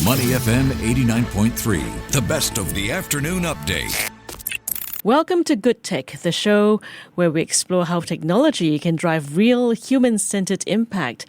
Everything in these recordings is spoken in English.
Money FM 89.3, the best of the afternoon update. Welcome to Good Tech, the show where we explore how technology can drive real human-centered impact.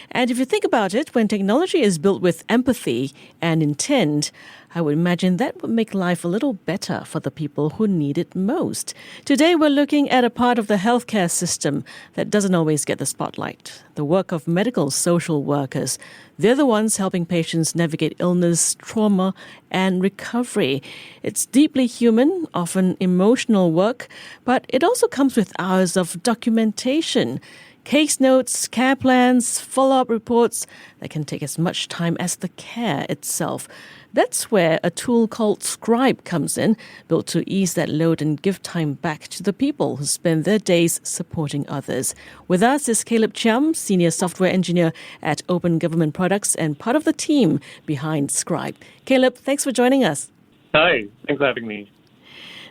And if you think about it, when technology is built with empathy and intent, I would imagine that would make life a little better for the people who need it most. Today, we're looking at a part of the healthcare system that doesn't always get the spotlight, the work of medical social workers. They're the ones helping patients navigate illness, trauma, and recovery. It's deeply human, often emotional work, but it also comes with hours of documentation. Case notes, care plans, follow-up reports that can take as much time as the care itself. That's where a tool called Scribe comes in, built to ease that load and give time back to the people who spend their days supporting others. With us is Caleb Chiam, Senior Software Engineer at Open Government Products and part of the team behind Scribe. Caleb, thanks for joining us. Hi, thanks for having me.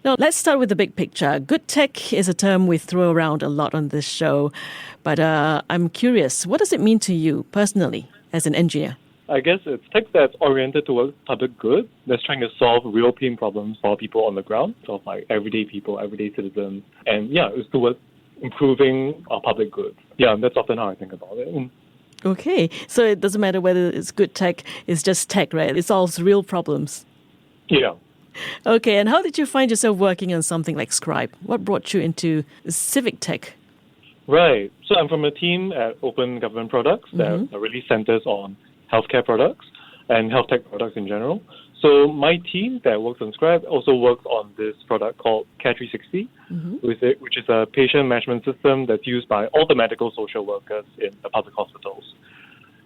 Now, let's start with the big picture. Good tech is a term we throw around a lot on this show, but I'm curious, what does it mean to you personally as an engineer? I guess it's tech that's oriented towards public good, that's trying to solve real pain problems for people on the ground, so like everyday people, everyday citizens. And it's towards improving our public good. Yeah, that's often how I think about it. Okay, so it doesn't matter whether it's good tech, it's just tech, right? It solves real problems. Yeah. Okay, and how did you find yourself working on something like Scribe? What brought you into civic tech? Right. So I'm from a team at Open Government Products that really centers on healthcare products and health tech products in general. So my team that works on Scribe also works on this product called Care 360, which is a patient management system that's used by all the medical social workers in the public hospitals.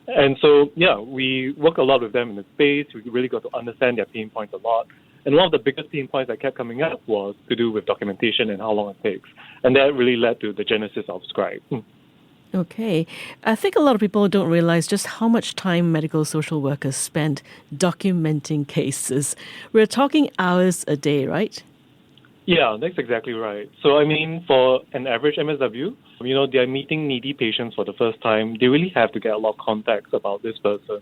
And so, we work a lot with them in the space. We really got to understand their pain points a lot. And one of the biggest pain points that kept coming up was to do with documentation and how long it takes. And that really led to the genesis of Scribe. Okay. I think a lot of people don't realize just how much time medical social workers spend documenting cases. We're talking hours a day, right? Yeah, that's exactly right. So, for an average MSW, they're meeting needy patients for the first time. They really have to get a lot of context about this person,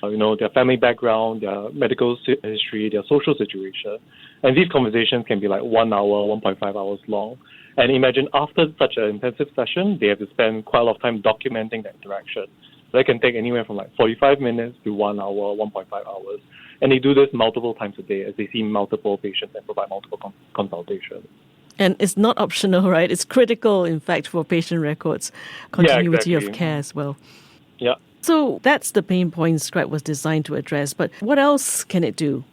their family background, their medical history, their social situation. And these conversations can be like 1 hour, 1.5 hours long. And imagine after such an intensive session, they have to spend quite a lot of time documenting the interaction. That can take anywhere from 45 minutes to 1 hour, 1.5 hours. And they do this multiple times a day as they see multiple patients and provide multiple consultations. And it's not optional, right? It's critical, in fact, for patient records, continuity of care as well. Yeah. So that's the pain point Scribe was designed to address. But what else can it do?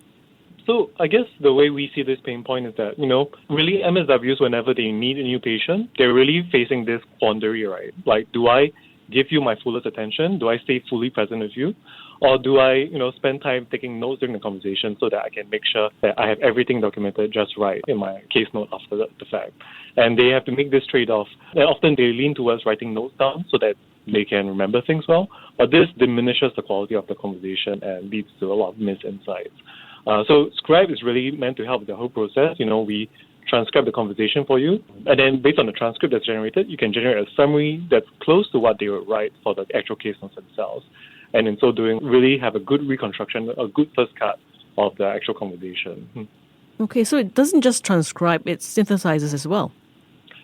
So I guess the way we see this pain point is that, really MSWs, whenever they meet a new patient, they're really facing this quandary, right? Like, do I give you my fullest attention? Do I stay fully present with you? Or do I, spend time taking notes during the conversation so that I can make sure that I have everything documented just right in my case note after the fact? And they have to make this trade-off. And often they lean towards writing notes down so that they can remember things well. But this diminishes the quality of the conversation and leads to a lot of missed insights. So Scribe is really meant to help with the whole process. We transcribe the conversation for you. And then based on the transcript that's generated, you can generate a summary that's close to what they would write for the actual case notes themselves. And in so doing, really have a good reconstruction, a good first cut of the actual conversation. Okay, so it doesn't just transcribe, it synthesizes as well.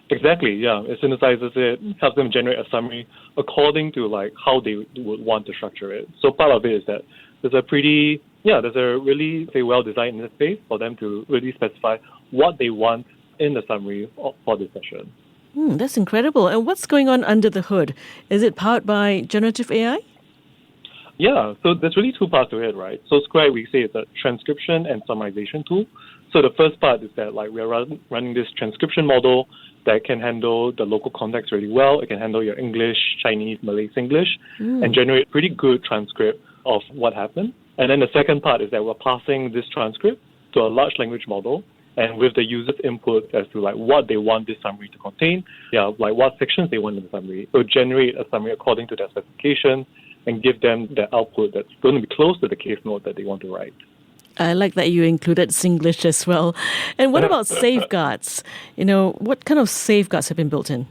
Exactly, yeah. It synthesizes it, helps them generate a summary according to how they would want to structure it. So part of it is that there's a really well-designed interface for them to really specify what they want in the summary for this session. That's incredible. And what's going on under the hood? Is it powered by generative AI? Yeah, so there's really two parts to it, right? So Scribe, we say it's a transcription and summarization tool. So the first part is that we're running this transcription model that can handle the local context really well. It can handle your English, Chinese, Malay, Singlish, and generate pretty good transcript of what happened. And then the second part is that we're passing this transcript to a large language model, and with the user's input as to what they want this summary to contain, what sections they want in the summary. It will generate a summary according to their specifications and give them the output that's going to be close to the case note that they want to write. I like that you included Singlish as well. And what about safeguards? What kind of safeguards have been built in?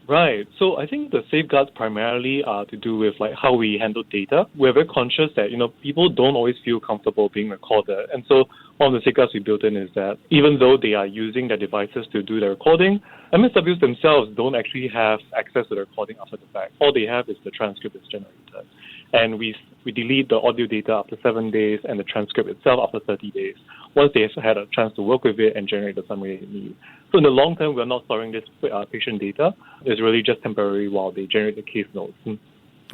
Right. So I think the safeguards primarily are to do with like how we handle data. We're very conscious that, people don't always feel comfortable being recorded. And so one of the safeguards we built in is that even though they are using their devices to do the recording, MSWs themselves don't actually have access to the recording after the fact. All they have is the transcript that's generated. And we delete the audio data after 7 days and the transcript itself after 30 days, once they've had a chance to work with it and generate the summary they need. So in the long term, we're not storing this patient data. It's really just temporary while they generate the case notes.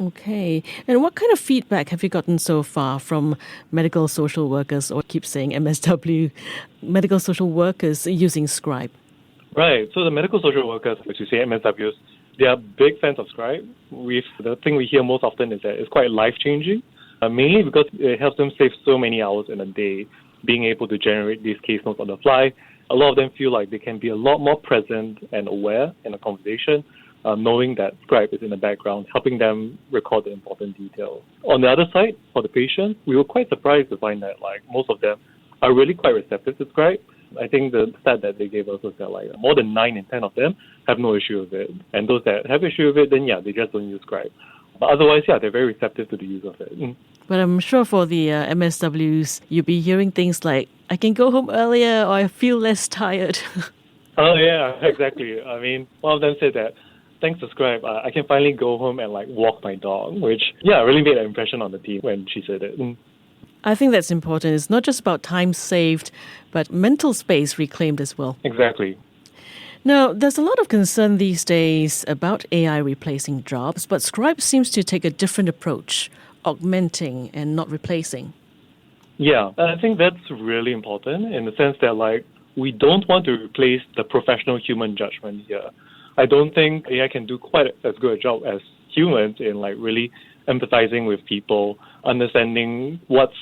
Okay. And what kind of feedback have you gotten so far from medical social workers, or keep saying MSW, medical social workers using Scribe? Right. So the medical social workers, which you say MSWs, they are big fans of Scribe. The thing we hear most often is that it's quite life-changing, mainly because it helps them save so many hours in a day, being able to generate these case notes on the fly. A lot of them feel like they can be a lot more present and aware in a conversation, knowing that Scribe is in the background, helping them record the important details. On the other side, for the patient, we were quite surprised to find that most of them are really quite receptive to Scribe. I think the stat that they gave us was that more than 9 in 10 of them have no issue with it. And those that have issue with it, then they just don't use Scribe. But otherwise, they're very receptive to the use of it. But I'm sure for the MSWs, you'll be hearing things like, I can go home earlier, or I feel less tired. Oh, yeah, exactly. I mean, one of them said that, thanks to Scribe, I can finally go home and walk my dog, which, really made an impression on the team when she said it. I think that's important. It's not just about time saved, but mental space reclaimed as well. Exactly. Now, there's a lot of concern these days about AI replacing jobs, but Scribe seems to take a different approach, augmenting and not replacing. Yeah, I think that's really important in the sense that we don't want to replace the professional human judgment here. I don't think AI can do quite as good a job as humans in really empathizing with people, understanding what's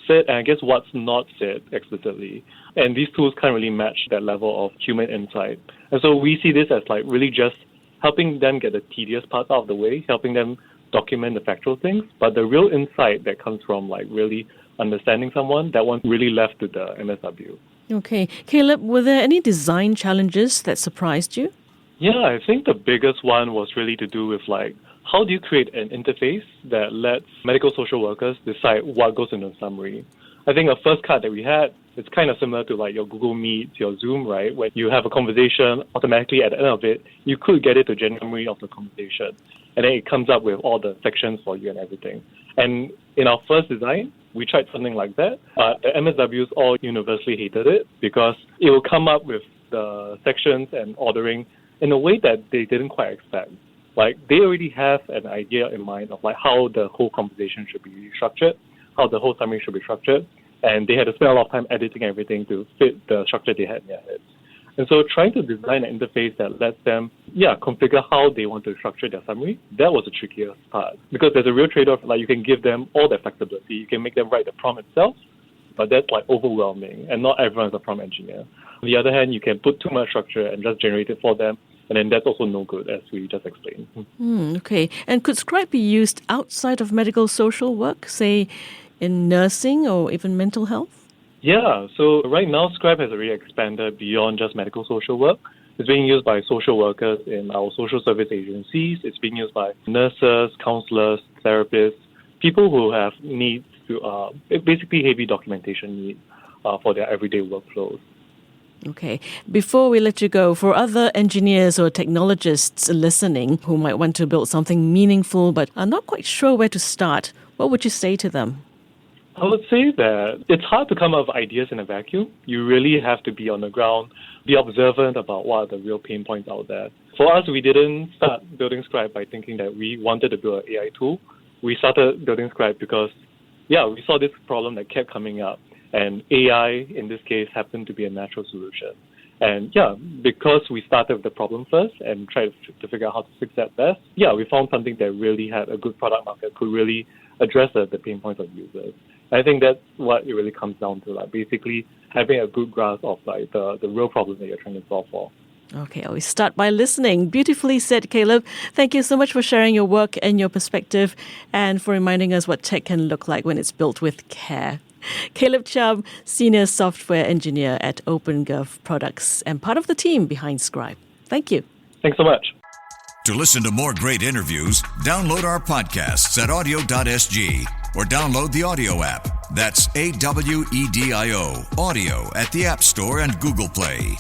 said and I guess what's not said explicitly. And these tools can't really match that level of human insight. And so we see this as really just helping them get the tedious parts out of the way, helping them document the factual things. But the real insight that comes from really understanding someone, that one's really left to the MSW. Okay. Caleb, were there any design challenges that surprised you? Yeah, I think the biggest one was really to do with how do you create an interface that lets medical social workers decide what goes in the summary? I think a first cut that we had, it's kind of similar to your Google Meet, your Zoom, right? When you have a conversation, automatically at the end of it, you could get it to generate a summary of the conversation. And then it comes up with all the sections for you and everything. And in our first design, we tried something like that, but the MSWs all universally hated it because it will come up with the sections and ordering in a way that they didn't quite expect. They already have an idea in mind of how the whole conversation should be structured, how the whole summary should be structured, and they had to spend a lot of time editing everything to fit the structure they had in their heads. And so trying to design an interface that lets them, configure how they want to structure their summary, that was the trickiest part. Because there's a real trade-off, you can give them all that flexibility. You can make them write the prompt itself, but that's overwhelming, and not everyone's a prompt engineer. On the other hand, you can put too much structure and just generate it for them, and then that's also no good, as we just explained. Okay. And could Scribe be used outside of medical social work, say in nursing or even mental health? Yeah, so right now Scribe has already expanded beyond just medical social work. It's being used by social workers in our social service agencies. It's being used by nurses, counselors, therapists, people who have needs to, basically heavy documentation needs for their everyday workflows. Okay. Before we let you go, for other engineers or technologists listening who might want to build something meaningful but are not quite sure where to start, what would you say to them? I would say that it's hard to come up with ideas in a vacuum. You really have to be on the ground, be observant about what are the real pain points out there. For us, we didn't start building Scribe by thinking that we wanted to build an AI tool. We started building Scribe because, we saw this problem that kept coming up. And AI, in this case, happened to be a natural solution. And because we started with the problem first and tried to figure out how to fix that best, we found something that really had a good product market, could really address the pain points of users. And I think that's what it really comes down to, basically having a good grasp of the real problem that you're trying to solve for. Okay, always start by listening. Beautifully said, Caleb. Thank you so much for sharing your work and your perspective and for reminding us what tech can look like when it's built with care. Caleb Chiam, Senior Software Engineer at OpenGov Products and part of the team behind Scribe. Thank you. Thanks so much. To listen to more great interviews, download our podcasts at audio.sg or download the audio app. That's AWEDIO, audio at the App Store and Google Play.